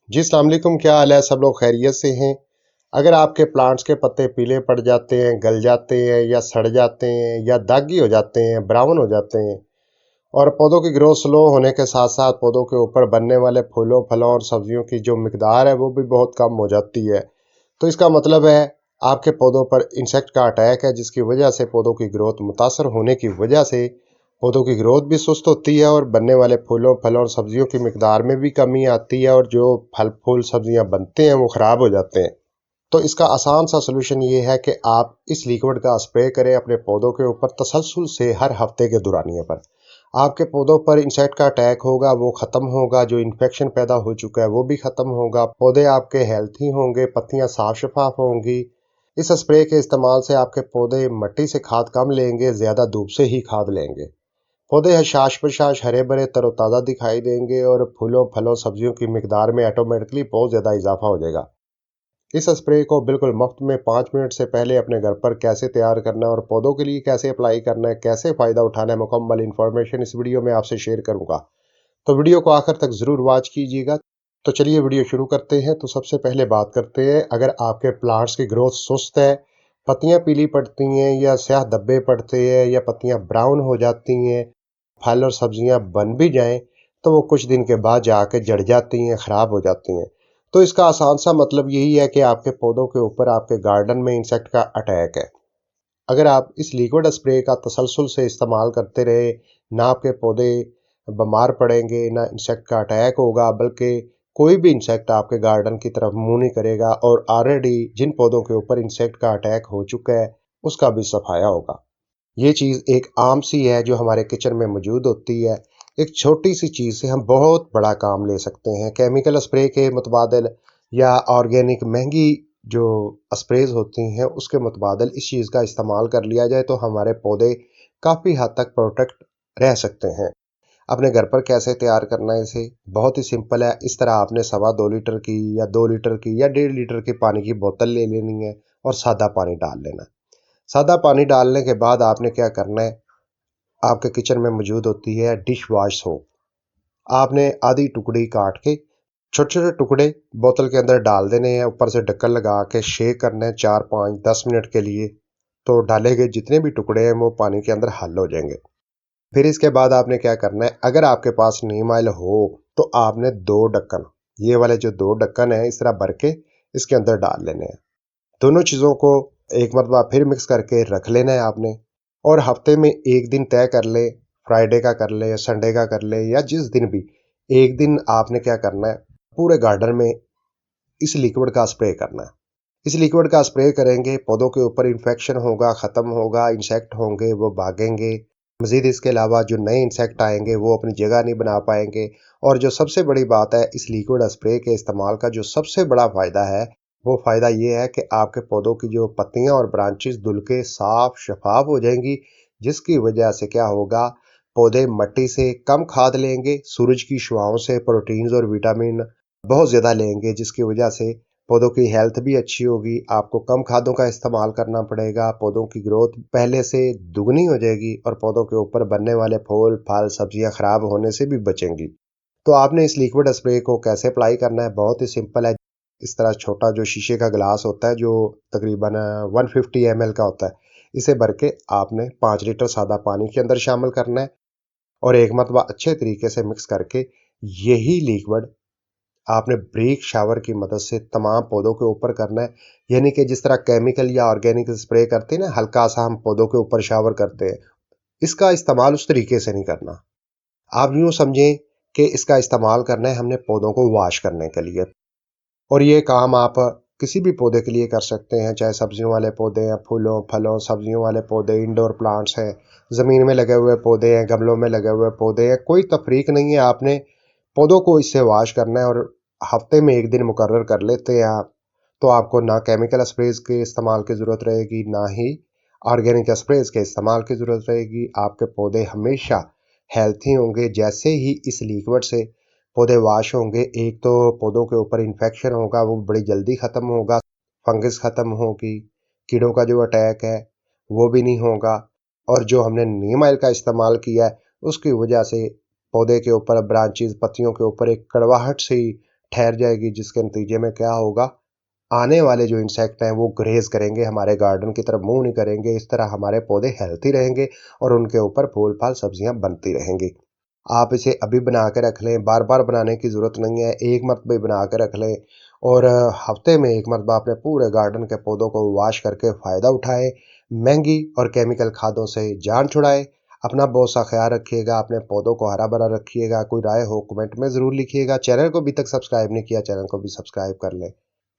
जी अस्सलाम वालेकुम, क्या हाल है? सब लोग खैरियत से हैं। अगर आपके प्लांट्स के पत्ते पीले पड़ जाते हैं, गल जाते हैं या सड़ जाते हैं या दागी हो जाते हैं, ब्राउन हो जाते हैं और पौधों की ग्रोथ स्लो होने के साथ साथ पौधों के ऊपर बनने वाले फूलों फलों और सब्जियों की जो मिकदार है वो भी बहुत कम हो जाती है, तो इसका मतलब है आपके पौधों पर इंसेक्ट का अटैक है, जिसकी वजह से पौधों की ग्रोथ मुतासर होने की वजह से पौधों की ग्रोथ भी सुस्त होती है और बनने वाले फूलों फलों और सब्जियों की मिकदार में भी कमी आती है और जो फल फूल सब्जियां बनते हैं वो खराब हो जाते हैं। तो इसका आसान सा सलूशन ये है कि आप इस लिक्विड का स्प्रे करें अपने पौधों के ऊपर तसलसल से हर हफ्ते के दौरानिए पर। आपके पौधों पर इंसेक्ट का अटैक होगा वो खत्म होगा, जो इन्फेक्शन पैदा हो चुका है वो भी खत्म होगा, पौधे आपके हेल्थी होंगे, पत्तियां साफ शफाफ होंगी। इस स्प्रे के इस्तेमाल से आपके पौधे मिट्टी से खाद कम लेंगे, ज्यादा धूप से ही खाद लेंगे। पौधे हशाश प्रशाश हरे भरे तरोताज़ा दिखाई देंगे और फूलों फलों सब्जियों की मिकदार में ऑटोमेटिकली बहुत ज़्यादा इजाफा हो जाएगा। इस स्प्रे को बिल्कुल मुफ्त में 5 मिनट से पहले अपने घर पर कैसे तैयार करना है और पौधों के लिए कैसे अप्लाई करना है, कैसे फ़ायदा उठाना है, मुकम्मल इन्फॉर्मेशन इस वीडियो में आपसे शेयर करूंगा। तो वीडियो को आखिर तक ज़रूर वॉच कीजिएगा। तो चलिए वीडियो शुरू करते हैं। तो सबसे पहले बात करते हैं, अगर आपके प्लांट्स की ग्रोथ सुस्त है, पत्तियां पीली पड़ती हैं या स्याह धब्बे पड़ते हैं या पत्तियां ब्राउन हो जाती हैं, फल और सब्जियां बन भी जाएं तो वो कुछ दिन के बाद जाके जड़ जाती हैं, खराब हो जाती हैं। तो इसका आसान सा मतलब यही है कि आपके पौधों के ऊपर आपके गार्डन में इंसेक्ट का अटैक है। अगर आप इस लिक्विड स्प्रे का तसलसल से इस्तेमाल करते रहे, ना आपके पौधे बीमार पड़ेंगे, ना इंसेक्ट का अटैक होगा, बल्कि कोई भी इंसेक्ट आपके गार्डन की तरफ मुंह नहीं करेगा और ऑलरेडी जिन पौधों के ऊपर इंसेक्ट का अटैक हो चुका है उसका भी सफाया होगा। ये चीज़ एक आम सी है जो हमारे किचन में मौजूद होती है। एक छोटी सी चीज़ से हम बहुत बड़ा काम ले सकते हैं। केमिकल स्प्रे के मुतबादल या ऑर्गेनिक महंगी जो स्प्रेज होती हैं उसके मुतबादल इस चीज़ का इस्तेमाल कर लिया जाए तो हमारे पौधे काफ़ी हद तक प्रोटेक्ट रह सकते हैं। अपने घर पर कैसे तैयार करना है इसे? बहुत ही सिंपल है। इस तरह आपने 2.25 लीटर की या 2 लीटर की या 1.5 लीटर की पानी की बोतल ले लेनी है और सादा पानी डाल लेना है। सादा पानी डालने के बाद आपने क्या करना है, आपके किचन में मौजूद होती है डिश वॉश सोप। आपने आधी टुकड़ी काट के छोटे छोटे टुकड़े बोतल के अंदर डाल देने हैं, ऊपर से ढक्कन लगा के शेक करना है 4 5 10 मिनट के लिए। तो डाले गए जितने भी टुकड़े हैं वो पानी के अंदर हल हो जाएंगे। फिर इसके बाद आपने क्या करना है, अगर आपके पास नीम ऑयल हो तो आपने 2 ढक्कन, ये वाले जो 2 ढक्कन है इस तरह भर के इसके अंदर डाल लेने हैं। दोनों चीज़ों को एक मरतबा फिर मिक्स करके रख लेना है आपने। और हफ्ते में एक दिन तय कर ले, फ्राइडे का कर ले, संडे का कर ले या जिस दिन भी, एक दिन आपने क्या करना है, पूरे गार्डन में इस लिक्विड का स्प्रे करना है। इस लिक्विड का स्प्रे करेंगे, पौधों के ऊपर इन्फेक्शन होगा, ख़त्म होगा, इंसेक्ट होंगे वो भागेंगे। मज़ीद इसके अलावा जो नए इंसेक्ट आएंगे वो अपनी जगह नहीं बना पाएंगे। और जो सबसे बड़ी बात है, इस लिक्विड स्प्रे के इस्तेमाल का जो सबसे बड़ा फ़ायदा है वो फ़ायदा ये है कि आपके पौधों की जो पत्तियां और ब्रांचेस धुल के साफ शफाफ हो जाएंगी, जिसकी वजह से क्या होगा, पौधे मिट्टी से कम खाद लेंगे, सूरज की शुआओं से प्रोटीन्स और विटामिन बहुत ज़्यादा लेंगे, जिसकी वजह से पौधों की हेल्थ भी अच्छी होगी। आपको कम खादों का इस्तेमाल करना पड़ेगा, पौधों की ग्रोथ पहले से दुगनी हो जाएगी और पौधों के ऊपर बनने वाले फूल फल सब्जियां खराब होने से भी बचेंगी। तो आपने इस लिक्विड स्प्रे को कैसे अप्लाई करना है, बहुत ही सिंपल है। इस तरह छोटा जो शीशे का गिलास होता है जो तकरीबन 150 ml का होता है, इसे भर के आपने 5 लीटर सादा पानी के अंदर शामिल करना है और एक मरतबा अच्छे तरीके से मिक्स करके यही लिक्विड आपने ब्रेक शावर की मदद से तमाम पौधों के ऊपर करना है। यानी कि जिस तरह केमिकल या ऑर्गेनिक स्प्रे करते हैं ना, हल्का सा हम पौधों के ऊपर शावर करते हैं, इसका इस्तेमाल उस तरीके से नहीं करना। आप यूं समझें कि इसका इस्तेमाल करना है हमने पौधों को वॉश करने के लिए। और ये काम आप किसी भी पौधे के लिए कर सकते हैं, चाहे सब्जियों वाले पौधे हैं, फूलों फलों सब्जियों वाले पौधे, इंडोर प्लांट्स हैं, ज़मीन में लगे हुए पौधे हैं, गमलों में लगे हुए पौधे हैं, कोई तफरीक नहीं है। आपने पौधों को इससे वॉश करना है और हफ्ते में एक दिन मुकर्रर कर लेते हैं आप, तो आपको ना केमिकल स्प्रेज के इस्तेमाल की ज़रूरत रहेगी, ना ही ऑर्गेनिक स्प्रेज के इस्तेमाल की ज़रूरत रहेगी। आपके पौधे हमेशा हेल्थी होंगे। जैसे ही इस लिक्विड से पौधे वॉश होंगे, एक तो पौधों के ऊपर इन्फेक्शन होगा वो बड़ी जल्दी ख़त्म होगा, फंगस ख़त्म होगी, कीड़ों का जो अटैक है वो भी नहीं होगा। और जो हमने नीम ऑयल का इस्तेमाल किया है उसकी वजह से पौधे के ऊपर ब्रांचेस पत्तियों के ऊपर एक कड़वाहट सी ठहर जाएगी, जिसके नतीजे में क्या होगा, आने वाले जो इंसेक्ट हैं वो ग्रेज करेंगे, हमारे गार्डन की तरफ मुंह नहीं करेंगे। इस तरह हमारे पौधे हेल्थी रहेंगे और उनके ऊपर फूल फाल सब्जियां बनती रहेंगी। आप इसे अभी बना के रख लें, बार बार बनाने की ज़रूरत नहीं है, एक मरतबा बना के रख लें और हफ्ते में एक मरतबा अपने पूरे गार्डन के पौधों को वॉश करके फ़ायदा उठाएं। महंगी और केमिकल खादों से जान छुड़ाएं। अपना बहुत सा ख्याल रखिएगा, अपने पौधों को हरा भरा रखिएगा। कोई राय हो कमेंट में ज़रूर लिखिएगा। चैनल को अभी तक सब्सक्राइब नहीं किया, चैनल को भी सब्सक्राइब कर लें।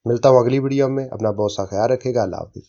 मिलता हूँ अगली वीडियो में। अपना बहुत सा ख्याल रखिएगा। अल्लाह हाफिज़।